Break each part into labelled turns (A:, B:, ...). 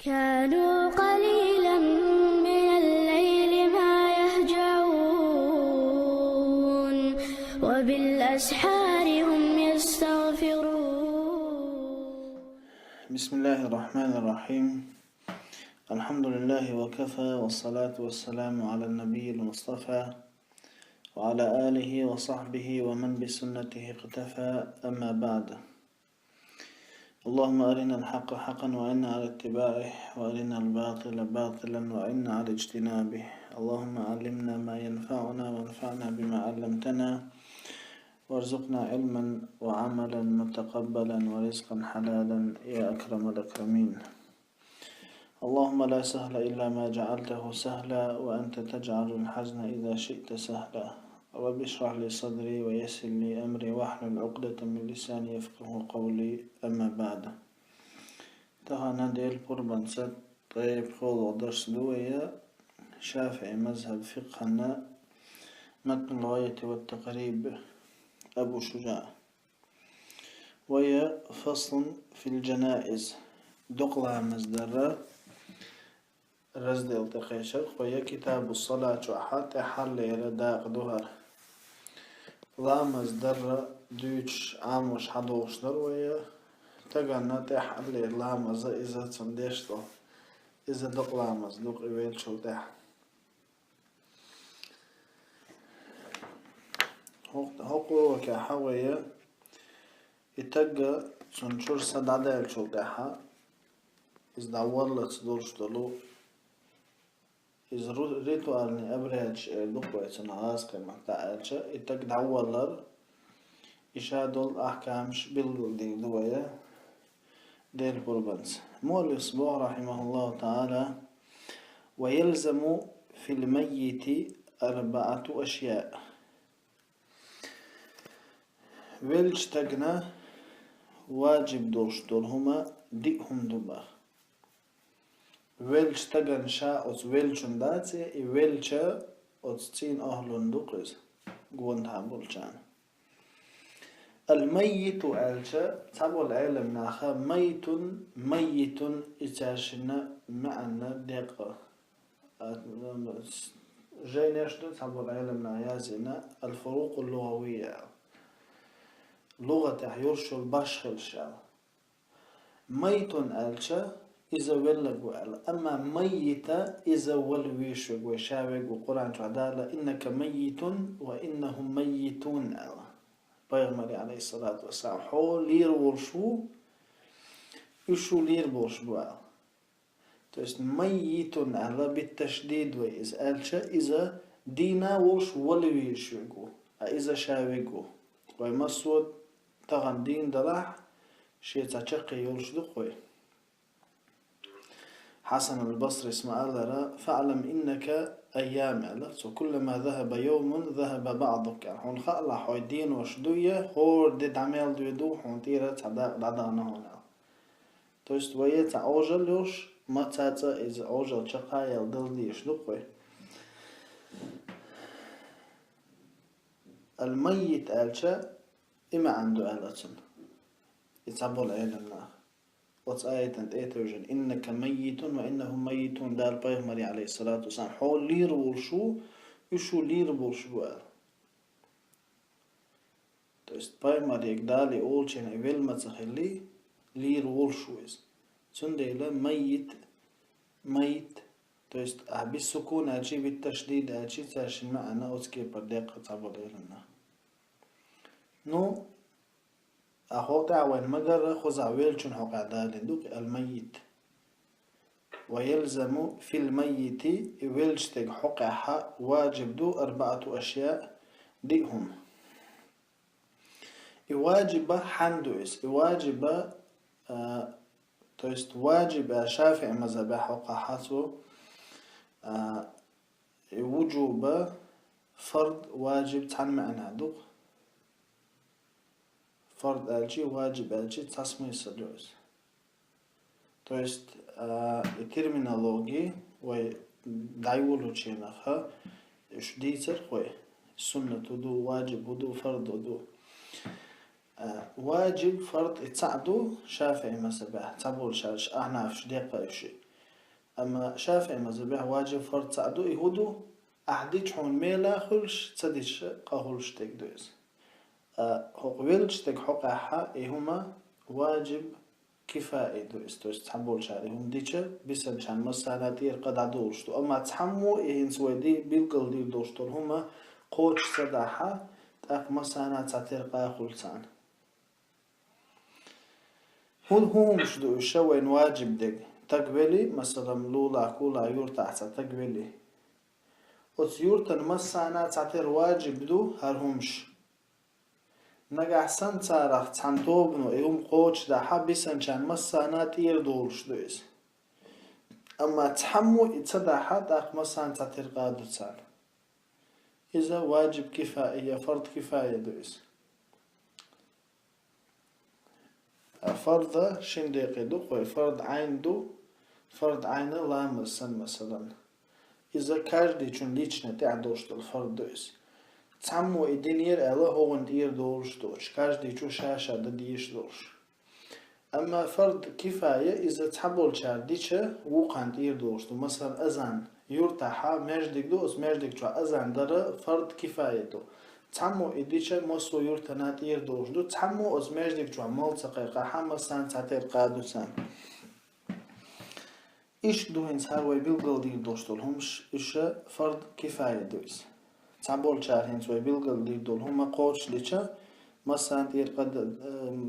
A: كانوا قليلا من الليل ما يهجعون وبالأسحار هم يستغفرون.
B: بسم الله الرحمن الرحيم. الحمد لله وكفى، والصلاة والسلام على النبي المصطفى وعلى آله وصحبه ومن بسنته اقتفى، أما بعد. اللهم أرنا الحق حقا وإنا على اتباعه، وأرنا الباطل باطلا وإنا على اجتنابه. اللهم علمنا ما ينفعنا وانفعنا بما علمتنا، وارزقنا علما وعملا متقبلا ورزقا حلالا يا أكرم الأكرمين. اللهم لا سهل إلا ما جعلته سهلا، وأنت تجعل الحزن إذا شئت سهلا. رب اشرح لي صدري ويسر لي أمري واحلل عقدة من لساني يفقه قولي، أما بعد. تهانا ديل قربان ست طيب خوض درس دوية شافعي مذهب فقهنا متن الغاية والتقريب أبو شجاع، وهي فصل في الجنائز دقلها مزدرة رزد التقيشر، وهي كتاب الصلاة وحتى حل إلى داق دهر لا مزدرة دوش عاموش حدوش در، وهي تقعنا تحل لا مزا إذا تندشتو إذا دق لا مزدوق إيويل شو تح هقو وكحوية يتقى سنشور سدادل شو تحا إذا ولت دورش دلو إذا ريتو أرني أبرهج دقوة سنعاز قيمة تاعلشة إتاك دعوالر إشادول أحكامش بالدي دوية دير بربنس. مؤلف صبوح رحمه الله تعالى: ويلزم في الميت 4 أشياء. ويلش تقنا واجب دوش دولهما ديهم دوبا. ويلش تقن شاء أوز ويلشن داتي إي ويلشا أوز تين أهلون دوقز قوان تابولشان. الميت ألشا تابو العلم ناخا ميت إتاشنا معنا دقة جاي نشدو تابو العلم نايازنا الفروق اللغوية لغة يرشو البشخل شاو. ميت ألشا إذا ولقوا ألا، أما ميتا إذا ولويشوا وشاوق وقرآن تعدالة إنك ميت وإنهم ميتون ألا. بيغمري عليه الصلاة والسلام حو لير ورشو إشو لير ورشو ألا. تست ميت ألا بالتشديد وإذ ألشا إذا دينا ورش ولويشوا إذا شاوقوا ويمسود تغن دين دلح شيء تشقي يورش دقوي. حسن البصري اسمه ألا فاعلم إنك أيام ألا كلما ذهب يوم ذهب بعضك. هون خلا حوي دين وشدوية هور ديد عمل دويدو هون تيرا تعداق دعدانا هنا توست ويه تعوجل يوش ما تاتا إذا عوجل شقا يلدل ديش دقوي. الميت ألشا إما عنده ألتن يتعبول عيلنا وآية 8 إنك ميت وإنهم ميتون دار بيغمري عليه الصلاة والسلام حول لير بولشو إشو لير بولشو توست بيغمري يقدالي أولشين إيويل ما تخلي لير بولشو تندي إلى ميت توست بالسكون أجي بالتشديد أجي تاشن معنا أوسكي برديقة تعبول عيلنا نو أخوطع وين مقر خزع ويلشن حقع دالين دوك الميت. ويلزم في الميت ويلشتك حقع واجب دو 4 أشياء ديهم. واجب حندو واجب توست واجب شافع مذهب حقع حاسو وجوب فرض واجب تحن معنا دوك فرض ألشي واجب ألشي تصمي السدوس. توست الترمينولوجي ودايولو تشينافها إيش ديتر خوي سنة ودو واجب ودو فرض ودو واجب فرض اتساعدو شافعي مسبح تابول شاش أحناف شديقة إشي أما شافعي مذهبه واجب فرض سعدو يهودو أحديش حون ميلا خلش تصديش قاهولش تك دويز حق ويلش تك حق أحا إهما واجب كفائي دويز تويز تحمول شاري هم ديشة بسن شان مسالاتير قد عدولشتو أما تحمو إهن سويدي بيلقل دير دوشتو هما قوش صداحا تاك مسانا تعتير قاهولسان هو مش دو وين واجب دق تقبلي مثلا لولا كولا يورتا حتى تقبلي وت يورتا مسانا تعتير واجب دو هرهمش نجح سن تارخ تحنتوبنو يوم قوش دا حبسن شان مسانا تير دولش دويس اما تحمو يتصدى حد اخ مسان تعتير قادو تسال اذا واجب كفاية فرض كفاية دويس فرض شندقي دو خوي فرض عين دو فرض عين لامسن مثلا إذا كاردي چون ليچنا تعدوشت الفرض دويس تعمو الدنير ألا هو ندير دولش دوش كاردي چو شاشة ديش دوش أما فرض كفاية إذا تحبول شارديشة وقان دير دوش دو مثلا أذان يرتاحا مجدك دو اس مجدك چو أذان داره فرض كفاية دو تعمو إديشة مصو يرتنات دير دوش دو تعمو اس مجدك چو مال تقيقا حما سان تعتير قادو سان إيش دو هنس هاروي بيلقل دير دوشتول همش إيش فرض كفاية دويس تعبول شار هنس وي بيلقل دير دول هما قوش ليشا مسان تير قد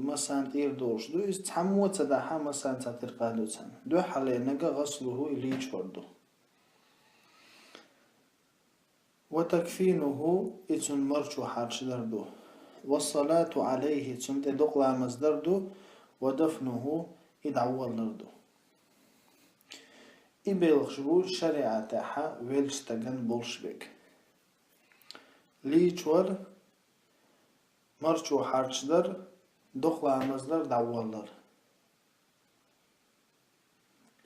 B: مسان تير دوش دويس تحمو تداحا مسان تاتير قادو سان دو حالي نقا غسله إليش فردو وتكفينه إتن مرشو حارش دردو والصلاة عليه إتن تدقلا مزدردو ودفنه إدعوال دردو إبيلغشبو شريعة تاحا ويلشتغن بولشبيك ليچور مرچو حارچدر دخلامزدر دعوالر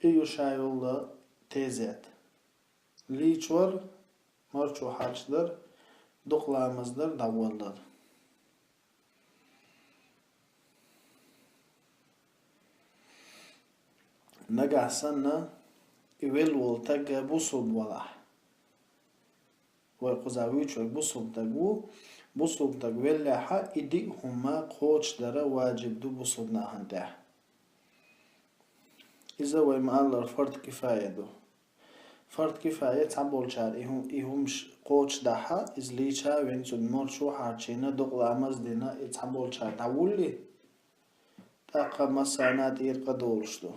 B: إيو شايولا تيزيت ليچور مرچو حارچدر دخلامزدر دعوالر نقع سنة إيويل والتاقة بوصل ولاح ويقزاويش بوصل تاقو بوصل تاقويل لحا إدي هما قوش دارا واجب دو بوصل ناهن تاح إذا ويمالر فرض كفاية دو فرض كفاية تعبول شار إيهمش قوش داحا إز ليشا وينسون مرشو حارشينا دوغل عمز دينا إتعبول شار تعولي تاقا مسانات إيرقا دولشتو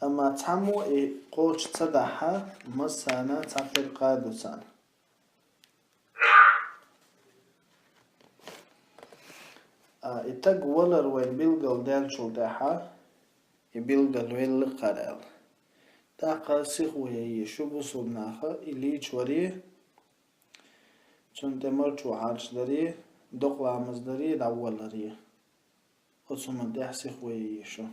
B: أما تعمو قوش تصدحها مسانا تعطير قادو سان إتاق ولر وين بيلقل دالشو داحا يبيلقل وين لقرال تاقا سيخوية يشو بصول ناخا إليش وريه چون تمرچو حارش داريه دوغل عمز داريه دعوال داريه خصوما داح سيخوية يشو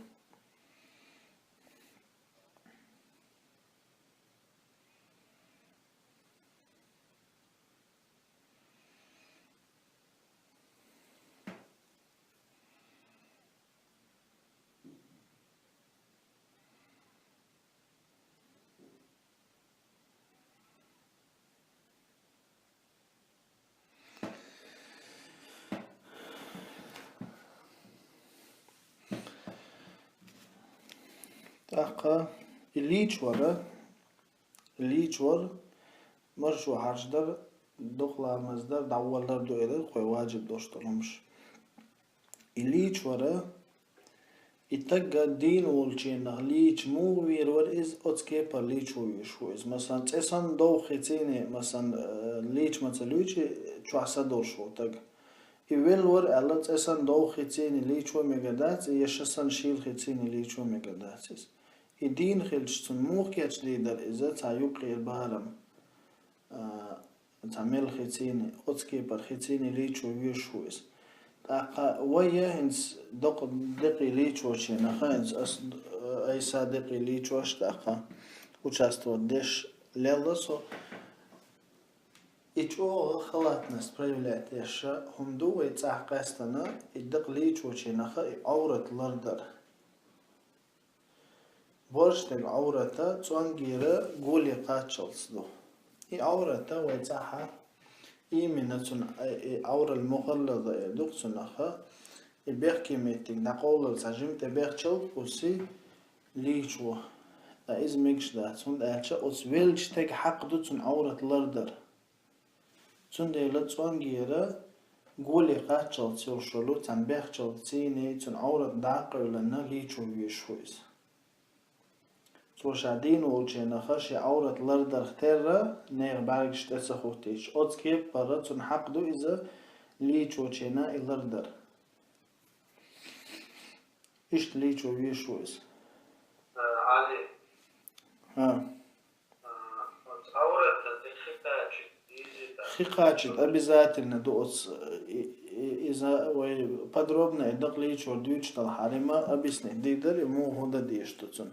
B: تاقا الليش ور مرشو حارشدر دخلا مزدر دعوالر دو إلر خوي واجب دوشتلهمش الليش ورا إتاقا دين والچينه ليش مو ويرور إز أتسكيبا ليش ويشويز مثلا تسان دو خيتيني مثلا ليش مثلويش چو حسا دورشو تاقا إيويل ور ألا تسان دو خيتيني ليش وميقادات يشسان شيل خيتيني ليش وميقادات الدين خلشتن موقعش ليدر إذا تعيوقي البهرم تعمل خيتيني أتسكي بر خيتيني ليش ويشويس تاقا ويا هنس دقي ليش وشينا خاينس أي صادقي ليش وش تاقا وشاستو ديش ليلسو إيشو خلاتنا سبريولات يشا هم دو يتعقاستنا الدق ليش وشينا خاي عورة لردر بورشتك عورتا تونجيرا قولي قاتشلصدو إي عورتا ويتاحا إيمنا تون عورة المغلظة يدوك تونخا بيحكي ميتك نقول السجم تبيحشل وسي ليشوا إز ميكش ده تون أتشا أسويلش تك حق دو تون عورة لردر تون ديلا تونجيرا قولي قاتشل تيرشلو تن بيحشل تيني تون عورة داقر لنا ليشوا بيشويز توشادين والجينا خشي عورة لردر اختيرا نيغ باركش تسخوتيش اوتس كيب برا تون حق دو إذا ليشوا جينا لردر إيش ليشوا بيشويز
C: علي
B: ها
C: عورة الخفاجة
B: خيقاتشت обязательно دوس إذا وي подробно إدق ليشوا ديوش تالحارما أبسني ديدر مو هودا ديشتوتون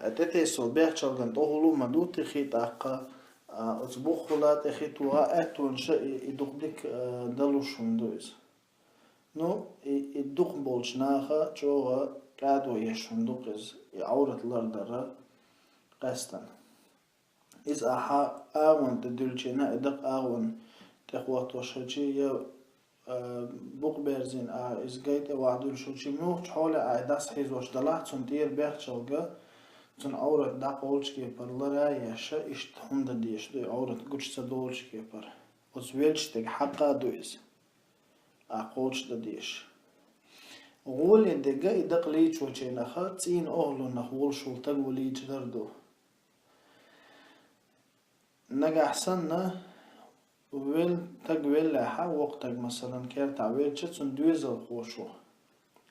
B: أتتي صباح شغلان تقولوا مدوتي خيط أقا أصبخلات خيطوا أتون شيء يدقلك دلوش هندوز نو يدق بولش ناخا جوا قادو يشندوقز عورة لردرة قستن إز أحا آون تدلجينا إدق آون تخوات وشجي يا بوق برزين إز جيت وعدول شوشي مو حول عدس حيزوش دلعت سنتير بيخ شلقة تون عورة داقولش كيبر لرا يشا إشت هندا ديش دو عورة قوش تدولش كيبر وزويلش تك حقا دويز أقولش ديش غول دقا إدق ليش وشي نخا تين أهلو نخول شولتق وليش دردو نجا أحسننا ويل تق ويل لحا وقتك مثلا كير تعويل شتون دويزل خوشو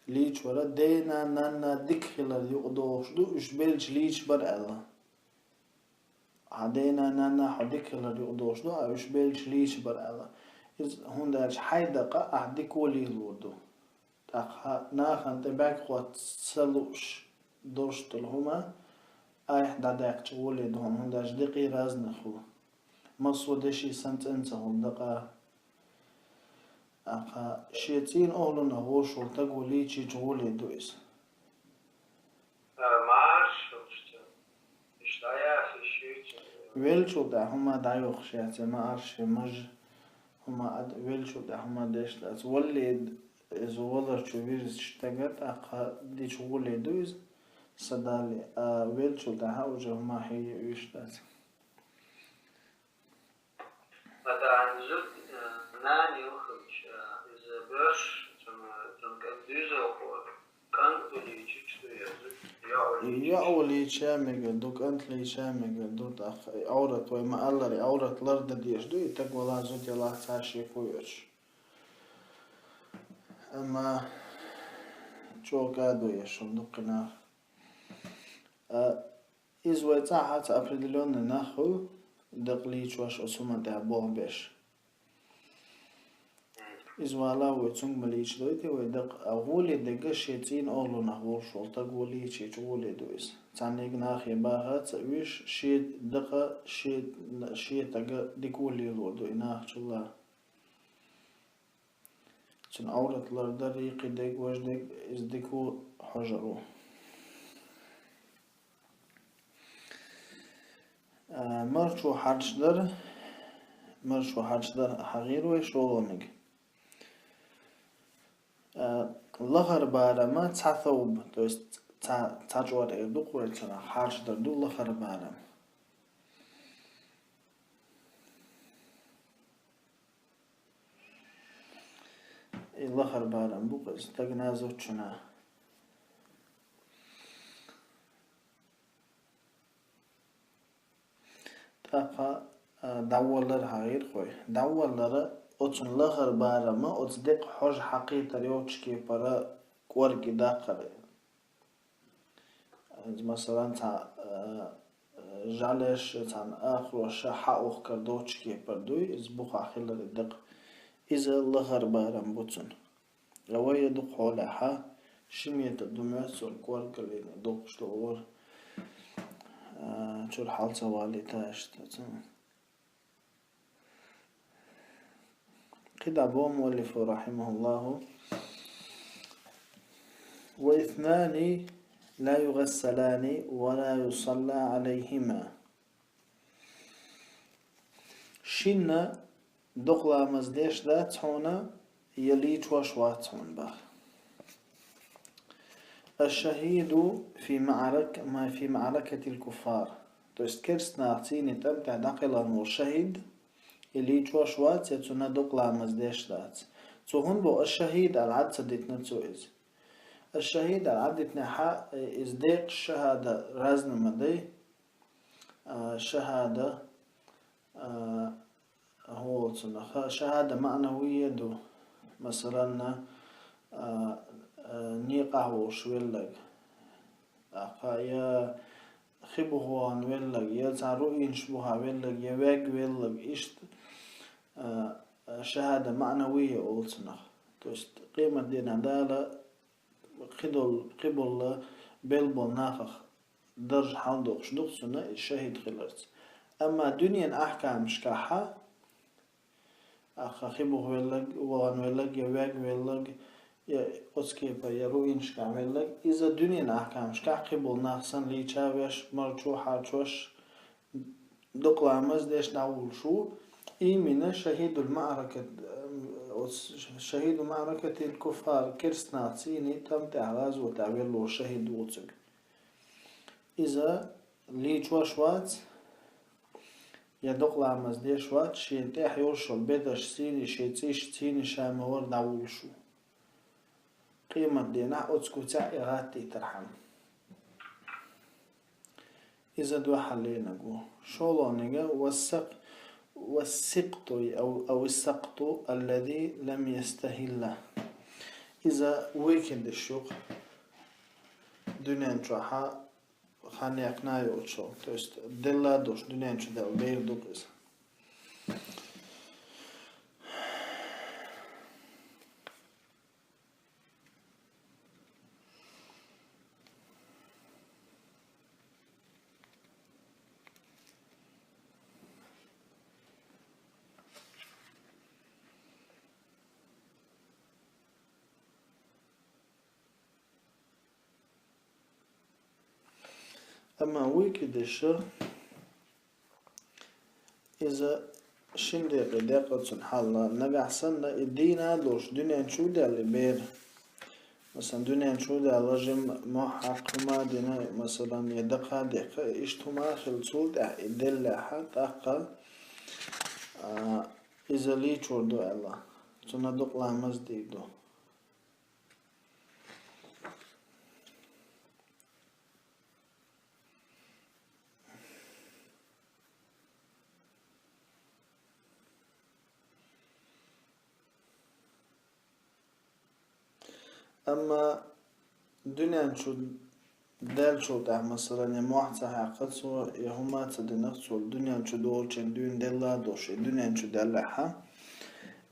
B: ليش ورا دينا نانا ديك خلال يقدوش دو إش بيلش ليش بر ألا عدينا نانا حديك خلال يقدوش دو إش بيلش ليش بر ألا إز هون دارش حيدقة أحديك ولي لودو تاقها ناخن تباك خوات سلوش دوشت الهما أيح داداك تولي دهون هون دارش دقي راز نخو مصو دشي سنت انت هون دقا أقا شيتين أهلو نغوش ولتقو ليشي جولي دويس
C: معاش مش ضايع في شيء
B: ويلشو دا هما دايوخ شياتي ما أرشي مج هما ويلشو دا هما ديش داز ولي إذا ولر شويرز اشتغت أقا دي جولي دويس صدالي ويلشو دا هاوجه هما هي ويش داز
C: مثلا زود ناني يخرج إذا برش تم كدوزة كان تولي يجيش
B: يا أولي شامي دوك أنت لي شامي دوت أخ عورة وما ألري عورة لرد ديش دو يتقوى لا زود يلا تاشي كويش أما شو قادو يشون دوقنا إزوي تاحت أبردلون ناخو دقلي شواش أسوما دعبوه بيش إزوالا ويتسونغ مليش دويتي ويدق أغولي دقا شيتين أغلو نغول شولتا قولي شيش غولي دويس تانيق ناخي باها تسويش شيت دقا شيت دقا ديكولي لودو إناخ شلا تن عورت لردر يقي دق واش دق إز ديكو حجرو مرشو حرشدر حغيرو شولونق لخر بارما تثوب то есть تجوار يدوق ورتنا حرش دردو لخر بارم لخر بارم بوقز تجنازو تشنا تاقا دولر حغير خوي دولر أتون لخر بارما أتصدق حج حقيقة ريوتشكي برا كوركي داقر مثلا تا جالش تان آخر حقوق كردوتشكي بردوي إزبوخ آخر الدق إذا لخر بارم بوتون لو يدق حولها شمية الدميات والكورك اللي دوق شلور شو الحال سوالي تاشت كده أبو مؤلف رحمه الله واثنان لا يغسلان ولا يصلى عليهما. شنا دقلا مزديش ذات هنا يليج وشوات بخ. الشهيد في معركة الكفار. توست كرسنا اعطيني تمتع دقلا والشهيد يليج وشوات يتسونا دقلا مزديش ذات. هون بو الشهيد العد سديتنا تسوئز. الشهيد العد نحا ازديق الشهادة رازن مدي شهادة هو شهادة معنوية دو مثلا نيقه وشويلك يا خبوهان ويلك يا تعرؤين شبوها ويلك يا واق ويلك إشت شهادة معنوية أولتنا توست قيمة دين عدالة قبل بلبل ناخخ درج حالدوق شدوق سنة الشهيد خلرت. أما دنيا أحكام شكاحة خبوه ويلك وان ويلك يا واق ويلك يا أسكيبا يا روين شكا ويلك إذا دنيا أحكام شكاح قبل ناخسن لي تشاوش مرچو حاچوش دقلا مزدش نعول شو إيمنا شهيد المعركة شهيد معركة الكفار كرسناتسيني تم تعراز وتعويل له شهيد وطق. إذا لي شوات يدق لعمز دي شوات شينتاح يوشل بدش سيني شيتيش سيني شامور نعول شو قيمة دينا أتسكو تعي غاتي ترحم. إذا دو حلينا جو شولونيغا والسقط أو السقط الذي لم يستهله. إذا ويكند الشوق دنيا نشوحا خاني يقناي وشو توست دلا دوش دنيا نشو دل بير دوكس. أما ويكد الشر إذا شندي قداقة سبحان الله نجح سنة الدينا دوش دنيا نشو دل بير مثلا دنيا نشو دل رجم محق ما دينا مثلا يدقها دقة اشتما خلصول دل حق أقل إذا لي شوردو الله تندق لامز ديدو. أما دنيا نشو دال شو تاع مثلا يموحد صح عقدسو يهما تصدنقسو الدنيا نشو دول چندون دلا دوش الدنيا نشو دلحا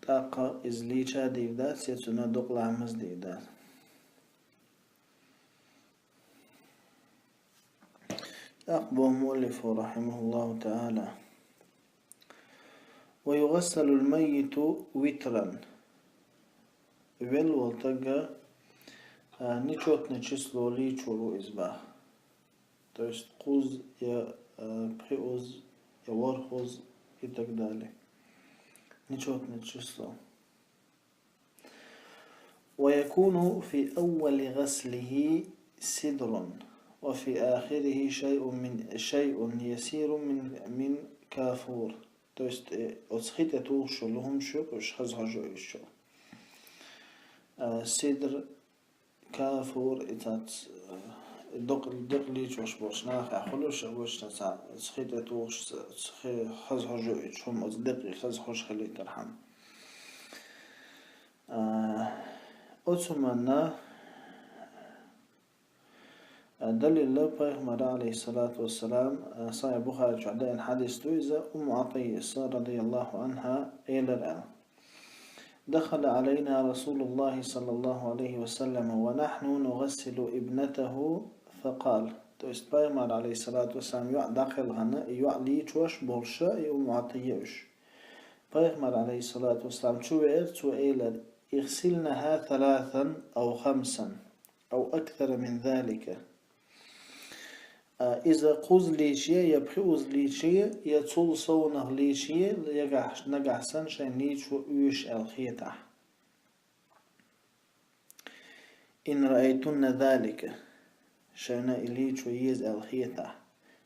B: تاقا إزليشا ديفدات سيتسونا دوق لعمز ديفدات. أقبو مؤلف رحمه الله تعالى ويغسل الميت وترا والتقى نيشوت نچسلو لي چولو إزباه то есть قوز يا بخيوز يا ورخوز и так далее نيشوت نچسلو. ويكون في أول غسله سدر وفي آخره شيء يسير من كافور то есть أسخيت توشو لهم شو وش خزهجو يشو سدر كافور إتات دق ليش وش بوش ناخع خلوش وش نسا سخيت توش سخي خزهجو يشوم أصدقي خزهج خلي ترحم. أتمنى دليل الله بيغمر عليه الصلاة والسلام صحيح بخاري جعدين حديث تويزة عطية رضي الله عنها إلى دخل علينا رسول الله صلى الله عليه وسلم ونحن نغسل ابنته فقال تويست بيغمر عليه الصلاة والسلام داخل غنا يعلي توش برشا عطية بيغمر عليه الصلاة والسلام شو إلى اغسلنها 3 أو 5 أو أكثر من ذلك. إذا قوز ليشية يبخوز ليشية يتصل صونه ليشية يقع نقع سنشا نيش ويش الخيطة. إن رأيتن ذلك شأن إليش ويز الخيطة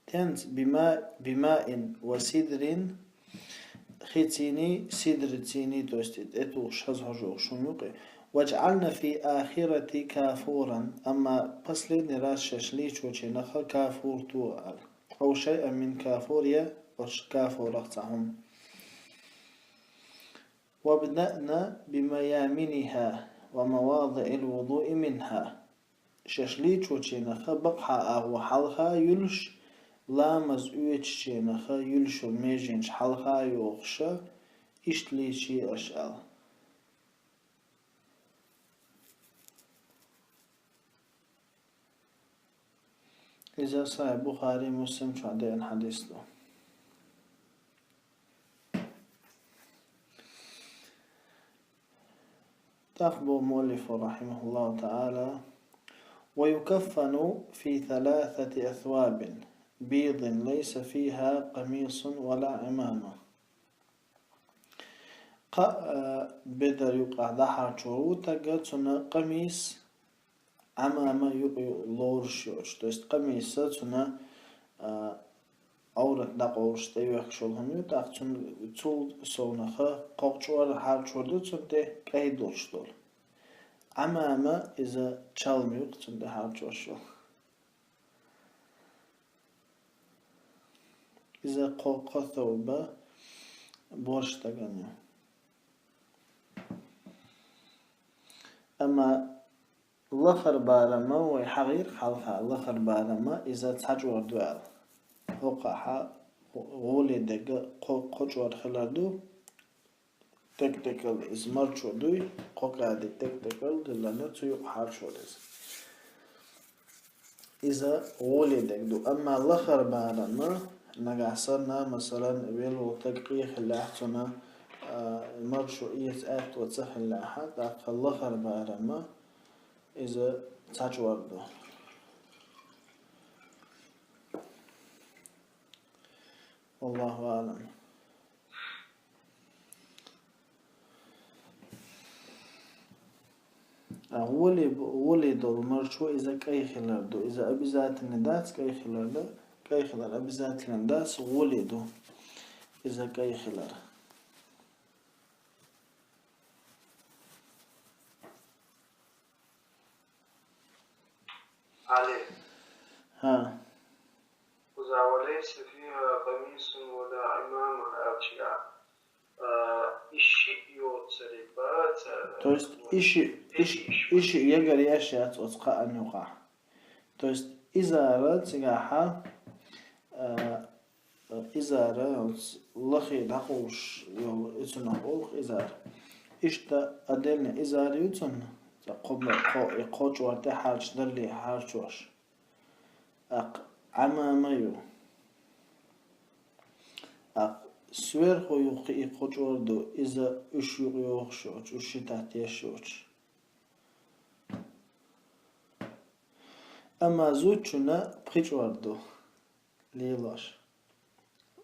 B: تنت بماء وسدر خيتيني سدر تيني توستد اتو شزهجو شنوقي واجعلنا في آخرة كافورا أما بسلي نراس ششليش وشنخ كافور توال أو شيئا من كافوريا وش كافور اختهم وابدأنا بميامنها ومواضع الوضوء منها ششليش وشنخ بقحا أغو حلها يلش لامز اويتش شنخ يلش الميجينش حلها يوخشا اشتليشي أشأل. إذا صحيح بخاري مسلم شو عدين حديث له. تخبر مؤلف رحمه الله تعالى ويكفن في 3 أثواب بيض ليس فيها قميص ولا عمامة. بدر يقع دحر شروطة قد قميص عمامة يقع لورشوش توست قميصة سنة أورك دقورش تيوخ شلهم يتاق تول سونخة قوقشوار حال شوردو تسنته كاي دولش دول عمامة إذا تشالم يوق تسنته حال شوشو إذا قوقثوبة بورش تغنيو. أما لخر بارما ويحغير خلفها لخر بارما إذا تحجور دوال وقعها غولي دقا قوقشوار خلادو تك تكل إزمار شودوي قوقع دي تك تكل دلانو تيوق حال شوديز إذا غولي دقدو. أما لخر بارما نقعصرنا مثلا ويلو تقريخ اللي أحسنا مرشو إيس آت وتسخ اللي أحد أقل لخر بارما إذا تحجور دو. والله أعلم. ولد المرشو إذا كاي خلاردو إذا أبي ذات النداس كاي خلاردو كاي خلار أبي ذات النداس ولدو إذا كاي خلار.
C: علي
B: ها
C: وإذا وليس فيها قميص ولا عمامة أشياء إشي يوتسربات
B: то есть إشي يقري أشياء أتقى أن يقع. то есть إزارة تقاحة إزارة لخي دقوش يو إتنا قولخ إزارة إشتا أدلنا إزارة يتنا قبل قوش وارتي حارش دلي حارشوش عماميو سوير خو يوخي قوش واردو إذا إش يوخشوش إش تحت يشوش. أما زوجنا بخيش واردو ليلاش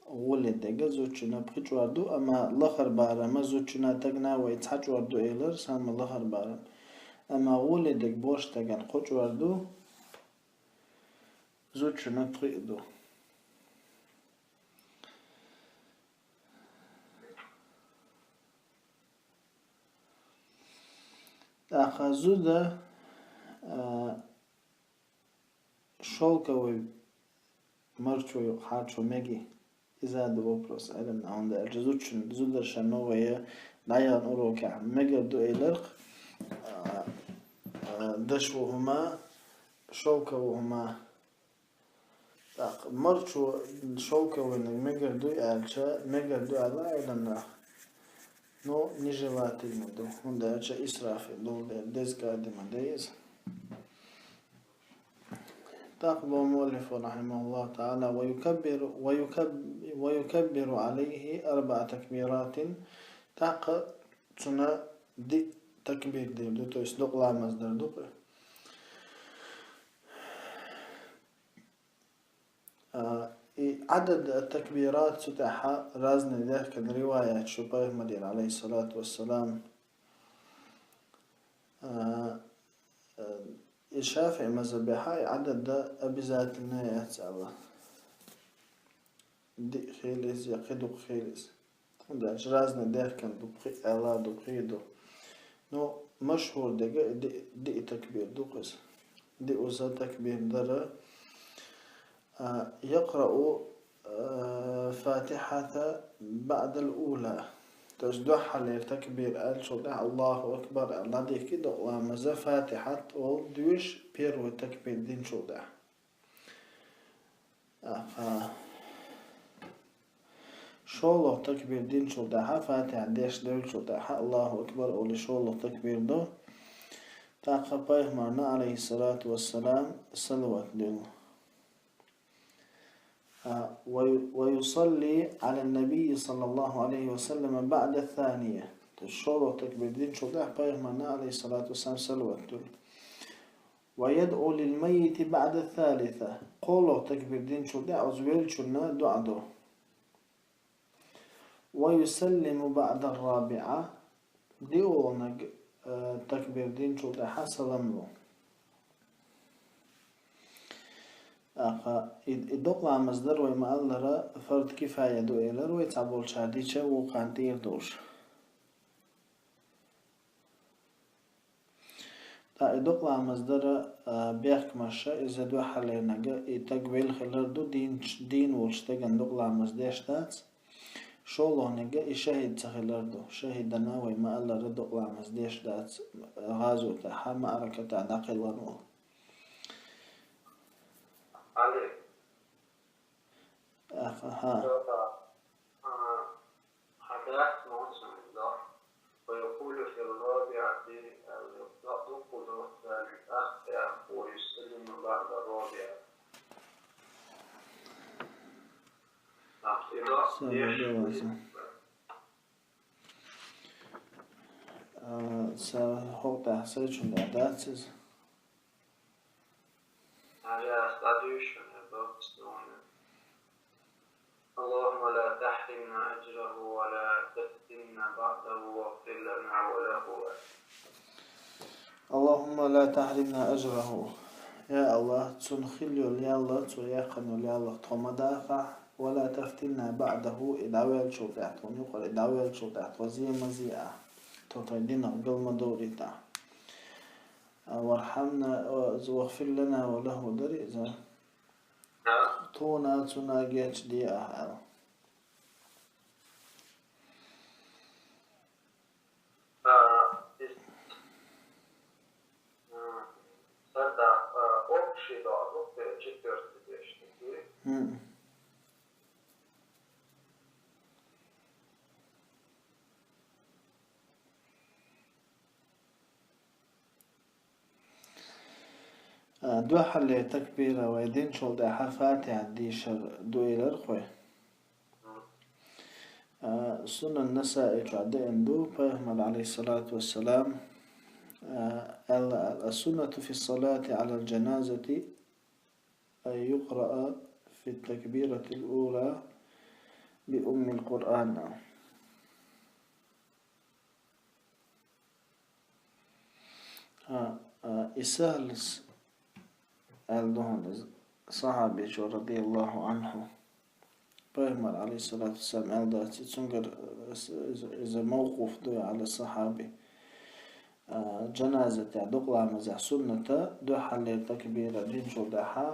B: ولد دقا زوجنا بخيش واردو أما لخر بارا ما زوجنا تقنا ويتحج واردو إيلر سام لخر بارا أما ولد دق بوش تقن قوش واردو زوجنا بخيدو. أخذو ده شولكوي مرچو حاچو مگي إذا ده وبروس علم عند الجزوتشن زودر شنوغية نعيان أوروكا مگا دو إلرق دشوهما شولكوهما مرچو شولكوي مگا دو ألشا مگا دو ألا علم نو نجلاتي مدو هندا ألشا إسرافي دول ديزكا دي مديز. تقبل مؤلف رحمه الله تعالى ويكبر عليه 4 تكبيرات تاق تنا دي تكبير دي تو يصدق لا مصدر دوق عدد التكبيرات ستاحة رازن ذاك الرواية شبه مدين عليه الصلاة والسلام الشافعي مذهبها عدد أبزات النايات الله دي خيلز يقيدو خيلز ده رازن ذاك دبخي الله دبخيدو نو مشهور دي تكبير دو قص دي أوزا تكبير درا يقرأ فاتحة بعد الأولى تجدوح لتكبير آل شدع الله أكبر الله دي كده ومزا فاتحة ودوش بيرو تكبير دين شدع شولو تكبير دين شدع فاتحة ديش دول شدع الله أكبر أولي شولو تكبير دو تعقبه معنا عليه الصلاة والسلام صلوات دول ويصلي على النبي صلى الله عليه وسلم بعد الثانية تشورو تكبير دين شدع بيغمنا عليه الصلاة والسلام صلوات دول ويدعو للميت بعد الثالثة قولو تكبير دين شدع وزويل شنا دعدو ويسلم بعد الرابعة ديونك تكبير دين شدع سلام له إدوقنا مصدر وما ألرا فرد كفاية دو إلر ويتعبول شاديشة وقانتير دوش تا إدوقنا مصدر بيحك مشا إذا دو حالينا إتقبيل خلر دو دين وشتغن دوقنا مصدر تات شولو نجا إشاهد تخلر دو شاهدنا وما ألرا دوقنا مصدر تات غازو تحا معركة عداقل ونو
C: عليه
B: ها
C: حدث موسم الله ويقول في الرابعة يطلق الأخ ويسلم بعد الرابعة
B: Så تحصيل شو الأداتس
C: اللهم لا تحرمنا أجره ولا تفتنا بعده واغفر لنا وله
B: اللهم لا تحرمنا أجره يا الله تنخلي يا الله تيقن يا الله تمدافع ولا تفتنا بعده إدعوال شو تحت ونقول إدعوال شو تحت وزي مزيئة تطيدنا قل مدوري تحت وارحمنا واغفر لنا وله دريزة تونا تناجيت دي أهل دو حل تكبيرة ويدين شو ده حفاتي ديشر دو إلر خوي سنة النساء تعدين دو بيهمل عليه الصلاة والسلام السنة في الصلاة على الجنازة أن يقرأ في التكبيرة الأولى بأم القرآن إسهل الدهن صحابي رضي الله عنه بيغمر عليه الصلاة والسلام ألدا تتسنقر إذا موقف دو على الصحابي جنازة دقلا مزح سنة دو حل تكبيرة دين شو دحا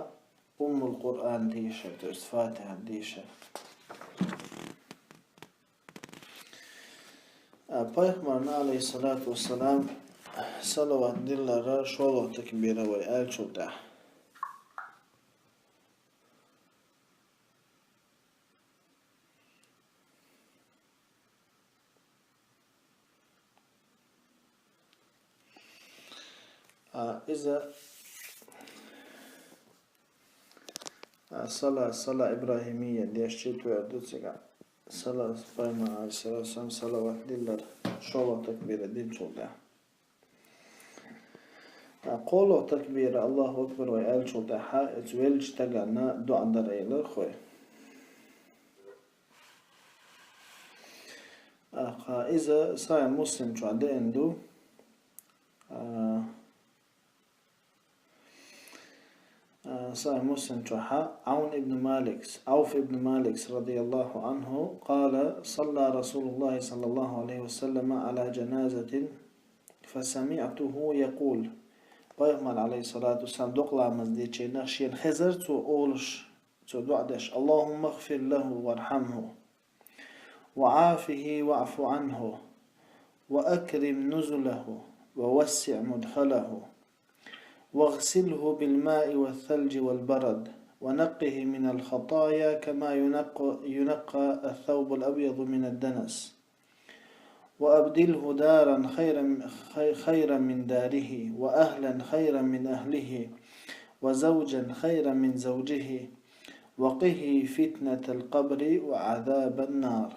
B: أم القرآن ديشة فاتحة ديشة بيغمرنا عليه الصلاة والسلام صلوات دلالة شولو تكبيرة وآل شو دحا إذا صلاة إبراهيمية ديش شيتو يردوتسيقا صلاة بايما عليه الصلاة والسلام صلوات دلر شوى تكبيرة دين شودا قولوا تكبيرة الله أكبر ويقال شودا حا اتويلج تقعنا دو عندر ايلر خوي إذا صاير مسلم شو عدي عنده صحيح مسلم شوحة عوف ابن مالك رضي الله عنه قال صلى رسول الله صلى الله عليه وسلم على جنازة فسمعته يقول بيغمر عليه الصلاة والسلام دقلا مزديتشي نخشين خزر تو أولش تو دعدش اللهم اغفر له وارحمه وعافه واعف عنه وأكرم نزله ووسع مدخله واغسله بالماء والثلج والبرد ونقه من الخطايا كما ينقى الثوب الأبيض من الدنس وأبدله دارا خيرا من داره وأهلا خيرا من أهله وزوجا خيرا من زوجه وقه فتنة القبر وعذاب النار.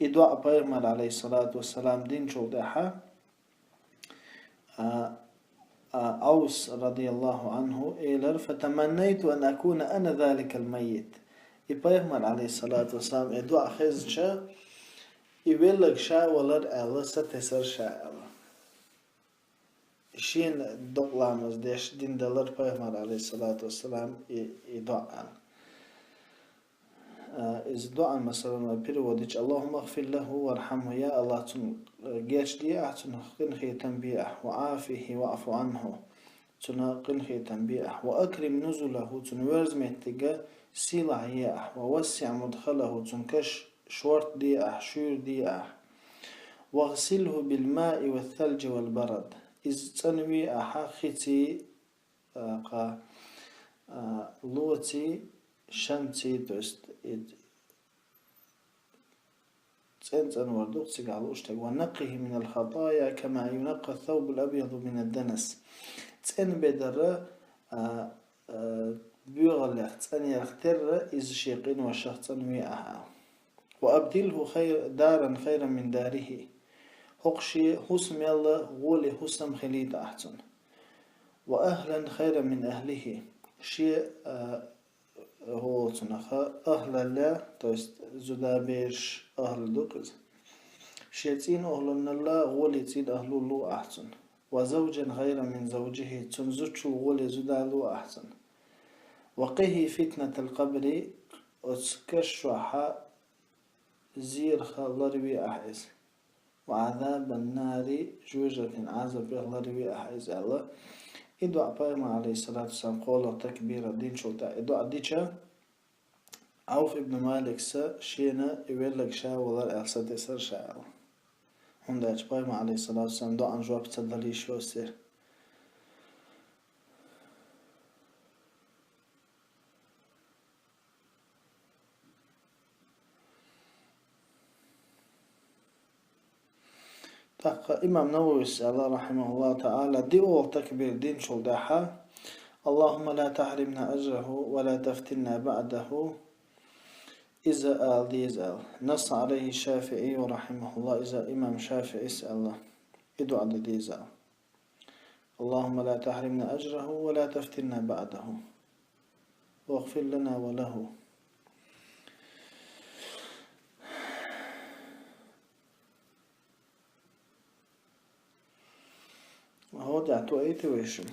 B: إدعاء بيغمر عليه الصلاة والسلام دين شودحة أوس رضي الله عنه إيلر فتمنيت أن أكون أنا ذلك الميت. بيغمر عليه الصلاة والسلام إدعاء خزشة يبلغ شاء ولر ألا ستسر شاء ألا شين دقلا مزديش دين دلر بيغمر عليه الصلاة والسلام إدعاء إذا دعاء مثلا بيروديش اللهم اغفر له وارحمه يا الله تن جيش دي أحسن قنخي تنبيه وعافه واعف عنه تن قنخي تنبيه وأكرم نزله تن ورزمتك سيلع ياح ووسع مدخله تن كش شورت دي شور دي واغسله بالماء والثلج والبرد إذ تنوي خيتي لوتي شنتي توست تسنتن وردوق سيقال أشتك ونقه من الخطايا كما ينقى الثوب الأبيض من الدنس تسن بدر بيغلق تسن يختر إذ شيقين وشخص ويأها وأبدله دارا خيرا من داره هقشي حسم يلا غولي حسم خليت أحسن وأهلا خيرا من أهله شيء هو تنخا أهل الله توست زدابيش أهل دوكز شيتين أهل الله غولي تين أهل الله أحسن وزوجا غير من زوجه تنزوج غولي زدالو أحسن وقه فتنة القبر أتكشوحا زير خلروي أحيز وعذاب النار جوجة عذاب خلروي أحيز الله إدعاء بيغمر عليه الصلاة والسلام قوله تكبير الدين شوتا إدعاء ديشا عوف ابن مالك شينا يبلغ شا ولا أحسد سر شا هنداج بيغمر عليه الصلاة والسلام دعاء جواب تدلي شو سير إمام نووي الله رحمه الله تعالى دي أول تكبير دين شلدحة اللهم لا تحرمنا أجره ولا تفتنا بعده إذا آل ديزال نص عليه الشافعي رحمه الله إذا إمام شافعي الله إدعاء ديزال اللهم لا تحرمنا أجره ولا تفتنا بعده واغفر لنا وله هو دعتو أيتي ويشم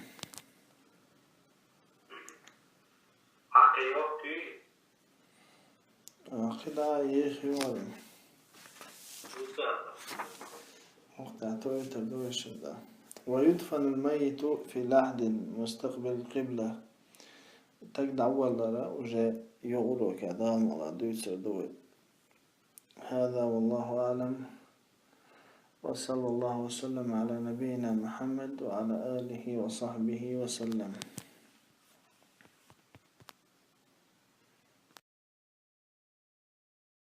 B: عقيدة يخي وارم دعتو أيتي ويشم ده ويدفن الميت في لحد مستقبل القبلة تجد أول لرا وجاء يقولوا كدام ولا دويتر دويت هذا والله أعلم وصلى الله وسلم على نبينا محمد وعلى آله وصحبه وسلم.